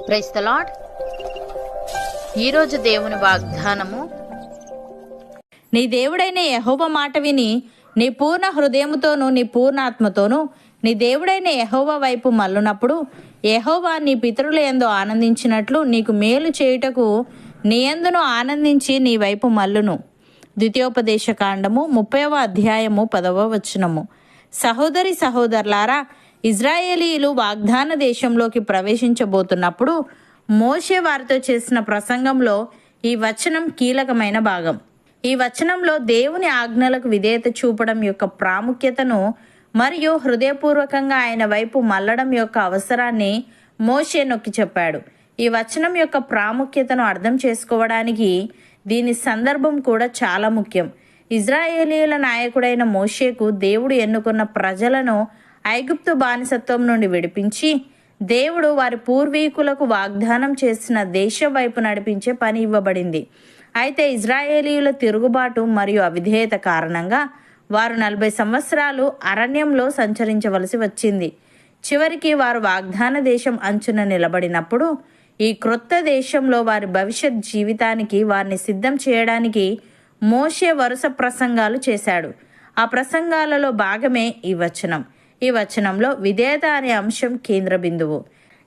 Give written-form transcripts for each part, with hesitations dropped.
Praise the lord. ఈరోజు దేవుని వాగ్దానము, నీ దేవుడైన యెహోవా మాట విని నీ పూర్ణ హృదయముతోనూ నీ పూర్ణాత్మతోనూ నీ దేవుడైన యెహోవా వైపు మల్లునప్పుడు యెహోవా నీ పితరుల యందు ఆనందించినట్లు నీకు మేలు చేయుటకు నీ యందును ఆనందించి నీ వైపు మల్లును. ద్వితీయోపదేశ కాండము 30వ అధ్యాయము 10వ వచనము. సహోదరి సహోదరులారా, ఇజ్రాయేలీయులు వాగ్దాన దేశంలోకి ప్రవేశించబోతున్నప్పుడు మోషే వారితో చేసిన ప్రసంగంలో ఈ వచనం కీలకమైన భాగం. ఈ వచనంలో దేవుని ఆజ్ఞలకు విధేయత చూపడం యొక్క ప్రాముఖ్యతను మరియు హృదయపూర్వకంగా ఆయన వైపు మల్లడం యొక్క అవసరాన్ని మోషే నొక్కి చెప్పాడు. ఈ వచనం యొక్క ప్రాముఖ్యతను అర్థం చేసుకోవడానికి దీని సందర్భం కూడా చాలా ముఖ్యం. ఇజ్రాయేలీయుల నాయకుడైన మోషేకు దేవుడు ఎన్నుకున్న ప్రజలను ఐగుప్తు బానిసత్వం నుండి విడిపించి దేవుడు వారి పూర్వీకులకు వాగ్దానం చేసిన దేశం వైపు నడిపించే పని ఇవ్వబడింది. అయితే ఇజ్రాయేలీయుల తిరుగుబాటు మరియు అవిధేయత కారణంగా వారు 40 సంవత్సరాలు అరణ్యంలో సంచరించవలసి వచ్చింది. చివరికి వారు వాగ్దాన దేశం అంచున నిలబడినప్పుడు ఈ క్రొత్త దేశంలో వారి భవిష్యత్ జీవితానికి వారిని సిద్ధం చేయడానికి మోషే వరుస ప్రసంగాలు చేశాడు. ఆ ప్రసంగాలలో భాగమే ఈ వచనం. ఈ వచనంలో విధేయత అనే అంశం కేంద్ర బిందువు.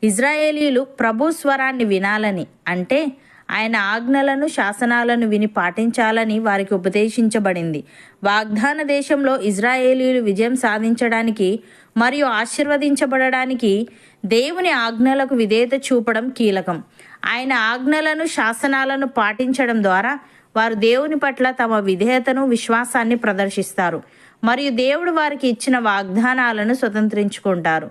ఇజ్రాయేలీయులు ప్రభు స్వరాన్ని వినాలని, అంటే ఆయన ఆజ్ఞలను శాసనాలను విని పాటించాలని వారికి ఉపదేశించబడింది. వాగ్దాన దేశంలో ఇజ్రాయేలీయులు విజయం సాధించడానికి మరియు ఆశీర్వదించబడడానికి దేవుని ఆజ్ఞలకు విధేయత చూపడం కీలకం. ఆయన ఆజ్ఞలను శాసనాలను పాటించడం ద్వారా వారు దేవుని పట్ల తమ విధేయతను విశ్వాసాన్ని ప్రదర్శిస్తారు మరియు దేవుడు వారికి ఇచ్చిన వాగ్దానాలను స్వతంత్రించుకుంటారు.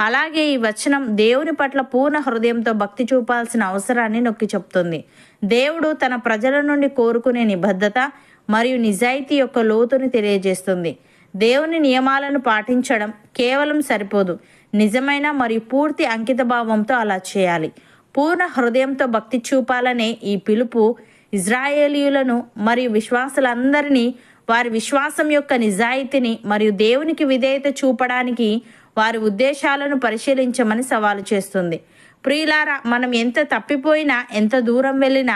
అలాగే ఈ వచనం దేవుని పట్ల పూర్ణ హృదయంతో భక్తి చూపాల్సిన అవసరాన్ని నొక్కి చెప్తుంది. దేవుడు తన ప్రజల నుండి కోరుకునే నిబద్ధత మరియు నిజాయితీ యొక్క లోతుని తెలియజేస్తుంది. దేవుని నియమాలను పాటించడం కేవలం సరిపోదు, నిజమైన మరియు పూర్తి అంకిత భావంతో అలా చేయాలి. పూర్ణ హృదయంతో భక్తి చూపాలనే ఈ పిలుపు ఇజ్రాయేలీయులను మరియు విశ్వాసులందరినీ వారి విశ్వాసం యొక్క నిజాయితీని మరియు దేవునికి విధేయత చూపడానికి వారి ఉద్దేశాలను పరిశీలించమని సవాలు చేస్తుంది. ప్రియులారా, మనం ఎంత తప్పిపోయినా, ఎంత దూరం వెళ్ళినా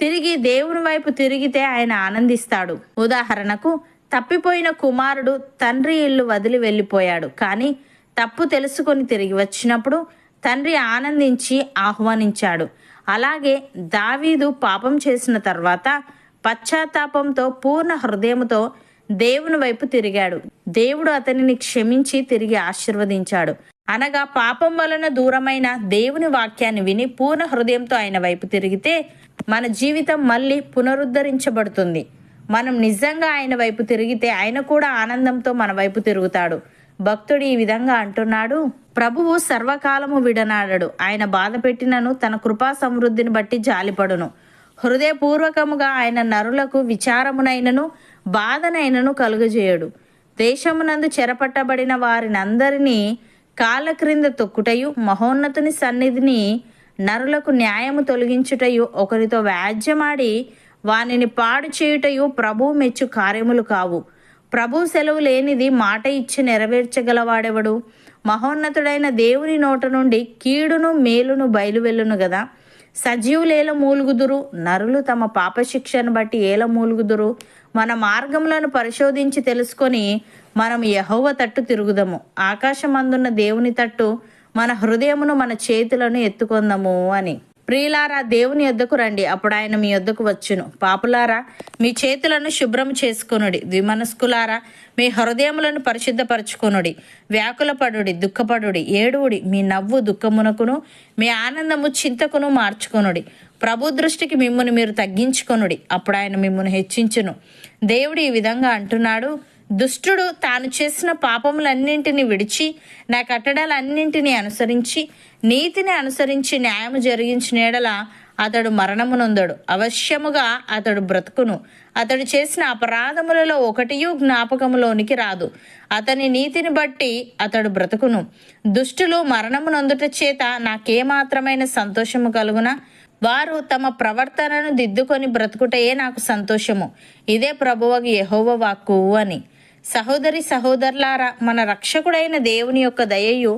తిరిగి దేవుని వైపు తిరిగితే ఆయన ఆనందిస్తాడు. ఉదాహరణకు, తప్పిపోయిన కుమారుడు తండ్రి ఇల్లు వదిలి వెళ్ళిపోయాడు, కానీ తప్పు తెలుసుకొని తిరిగి వచ్చినప్పుడు తండ్రి ఆనందించి ఆహ్వానించాడు. అలాగే దావీదు పాపం చేసిన తర్వాత పశ్చాత్తాపంతో పూర్ణ హృదయంతో దేవుని వైపు తిరిగాడు. దేవుడు అతనిని క్షమించి తిరిగి ఆశీర్వదించాడు. అనగా పాపం వలన దూరమైన దేవుని వాక్యాన్ని విని పూర్ణ హృదయంతో ఆయన వైపు తిరిగితే మన జీవితం మళ్ళీ పునరుద్ధరించబడుతుంది. మనం నిజంగా ఆయన వైపు తిరిగితే ఆయన కూడా ఆనందంతో మన వైపు తిరుగుతాడు. భక్తుడు ఈ విధంగా అంటున్నాడు, ప్రభువు సర్వకాలము విడనాడడు, ఆయన బాధ పెట్టినను తన కృపా సమృద్ధిని బట్టి జాలిపడును. హృదయపూర్వకముగా ఆయన నరులకు విచారమునైనను బాధనైనను కలుగజేయడు. దేశమునందు చెరపట్టబడిన వారినందరినీ కాళ్ళ క్రింద తొక్కుటయు మహోన్నతుని సన్నిధిని నరులకు న్యాయము తొలగించుటయు ఒకరితో వ్యాజ్యమాడి వానిని పాడు చేయుటయు ప్రభు మెచ్చు కార్యములు కావు. ప్రభు సెలవు లేనిది మాట ఇచ్చి నెరవేర్చగలవాడెవడు? మహోన్నతుడైన దేవుని నోట నుండి కీడును మేలును బయలువెళ్ళును గదా. సజీవులేల మూలుగుదురు, నరులు తమ పాపశిక్షను బట్టి ఏల మూలుగుదురు. మన మార్గములను పరిశోధించి తెలుసుకొని మనం యెహోవా తట్టు తిరుగుదము. ఆకాశమందున్న దేవుని తట్టు మన హృదయమును మన చేతులను ఎత్తుకొందము అని. ప్రియులారా, దేవుని యొద్దకు రండి, అప్పుడు ఆయన మీ యొద్దకు వచ్చును. పాపులారా, మీ చేతులను శుభ్రం చేసుకొనుడి. ద్విమనస్కులారా, మీ హృదయములను పరిశుద్ధపరచుకొనుడి. వ్యాకులపడుడి, దుఃఖపడుడి, ఏడువుడి. మీ నవ్వు దుఃఖమునకును మీ ఆనందము చింతకును మార్చుకొనుడి. ప్రభు దృష్టికి మిమ్మును మీరు తగ్గించుకొనుడి, అప్పుడు ఆయన మిమ్మును హెచ్చించును. దేవుడు ఈ విధంగా అంటున్నాడు, దుష్టుడు తాను చేసిన పాపములన్నింటినీ విడిచి నా కట్టడలన్నింటినీ అనుసరించి నీతిని అనుసరించి న్యాయము జరిగించిన ఎడల అతడు మరణమునొందడు, అవశ్యముగా అతడు బ్రతుకును. అతడు చేసిన అపరాధములలో ఒకటియు జ్ఞాపకములోనికి రాదు. అతని నీతిని బట్టి అతడు బ్రతుకును. దుష్టులు మరణమునొందుట చేత నాకేమాత్రమైన సంతోషము కలుగునా? వారు తమ ప్రవర్తనను దిద్దుకొని బ్రతుకుటయే నాకు సంతోషము. ఇదే ప్రభువగు యెహోవా వాక్కు అని. సహోదరి సహోదరులారా, మన రక్షకుడైన దేవుని యొక్క దయయు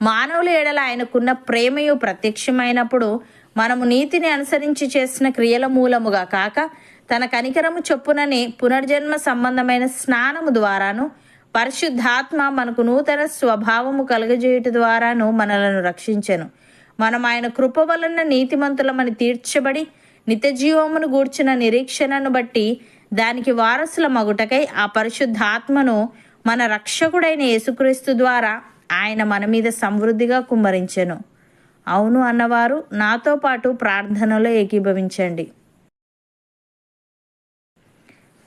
మానవుల ఎడల ఆయనకున్న ప్రేమయు ప్రత్యక్షమైనప్పుడు మనము నీతిని అనుసరించి చేసిన క్రియల మూలముగా కాక తన కనికరము చొప్పునని పునర్జన్మ సంబంధమైన స్నానము ద్వారాను పరిశుద్ధాత్మ మనకు నూతన స్వభావము కలుగజేయుట ద్వారాను మనలను రక్షించెను. మనం ఆయన కృప వలన నీతిమంతులమని తీర్చబడి నిత్య జీవమును గూర్చిన నిరీక్షణను బట్టి దానికి వారసుల మగుటకై ఆ పరిశుద్ధాత్మను మన రక్షకుడైన యేసుక్రీస్తు ద్వారా ఆయన మన మీద సమృద్ధిగా కుమ్మరించెను. అవును అన్నవారు నాతో పాటు ప్రార్థనలో ఏకీభవించండి.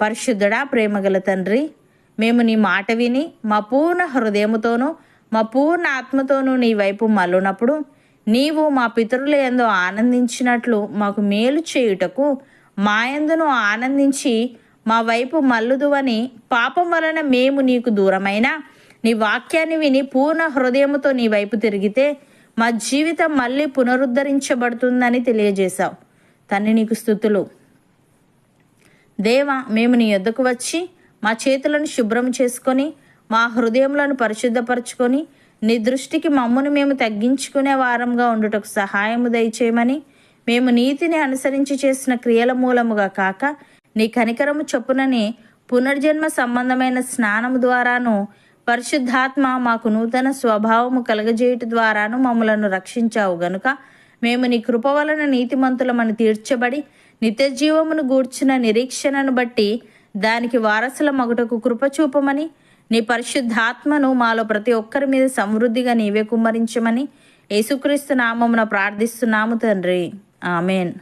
పరిశుద్ధుడా, ప్రేమగల తండ్రి, మేము నీ మాట విని మా పూర్ణ హృదయముతోనూ మా పూర్ణ ఆత్మతోనూ నీ వైపు మల్లునప్పుడు నీవు మా పితరుల యందు ఆనందించినట్లు మాకు మేలు చేయుటకు మా యందును ఆనందించి మా వైపు మల్లుదువని, పాపం వలన మేము నీకు దూరమైన నీ వాక్యాన్ని విని పూర్ణ హృదయముతో నీ వైపు తిరిగితే మా జీవితం మళ్ళీ పునరుద్ధరించబడుతుందని తెలియజేశావు. తండ్రి, నీకు స్తుతులు. దేవా, మేము నీ యొద్దకు వచ్చి మా చేతులను శుభ్రం చేసుకొని మా హృదయములను పరిశుద్ధపరచుకొని నీ దృష్టికి మమ్మును మేము తగ్గించుకునే వారంగా ఉండుటకు సహాయము దయచేయమని, మేము నీతిని అనుసరించి చేసిన క్రియల మూలముగా కాక నీ కనికరము చొప్పునని పునర్జన్మ సంబంధమైన స్నానము ద్వారాను పరిశుద్ధాత్మ మాకు నూతన స్వభావము కలగజేయుట ద్వారాను మమ్మలను రక్షించావు గనుక మేము నీ కృప వలన నీతిమంతులమని తీర్చబడి నిత్య జీవమును గూర్చిన నిరీక్షణను బట్టి దానికి వారసుల మగుటకు కృప చూపమని, నీ పరిశుద్ధాత్మను మాలో ప్రతి ఒక్కరి మీద సమృద్ధిగా నీవే కుమ్మరించమని యేసుక్రీస్తు నామమున ప్రార్థిస్తున్నాము తండ్రి. ఆమెన్.